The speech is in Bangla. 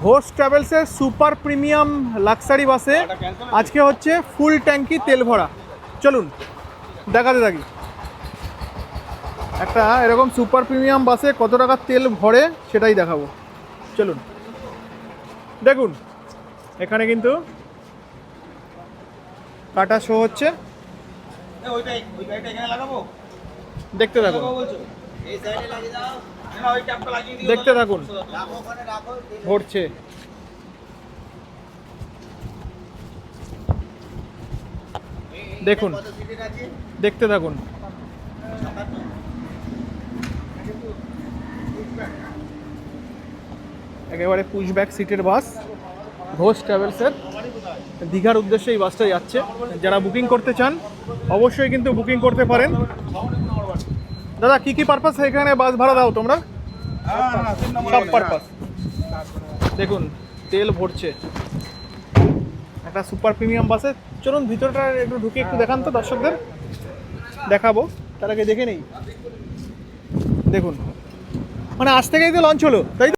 ঘোষ ট্রাভেলসের সুপার প্রিমিয়াম লাক্সারি বাসে আজকে হচ্ছে ফুল ট্যাঙ্কি তেল ভরা। চলুন দেখাতে থাকি একটা এরকম সুপার প্রিমিয়াম বাসে কত টাকা তেল ভরে সেটাই দেখাবো। চলুন দেখুন, এখানে কিন্তু কাটা শো হচ্ছে, দেখতে থাকুন দেখতে থাকুন ভরছে। দেখুন দেখতে থাকুন। একেবারে পুশব্যাক সিটের বাস, ঘোষ ট্রাভেলসের। দীঘার উদ্দেশ্যে এই বাসটা যাচ্ছে। যারা বুকিং করতে চান অবশ্যই কিন্তু বুকিং করতে পারেন। দাদা কি কি পারপাস এখানে বাস ভাড়া দাও তোমরা? সব পারপাস। দেখুন তেল ভরছে একটা সুপার প্রিমিয়াম বাসে। চলুন ভিতরটা একটু ঢুকে একটু দেখান তো, দর্শকদের দেখাবো, তার আগে দেখে নেই। দেখুন মানে আজ থেকেই তো লঞ্চ হলো, তাই তো?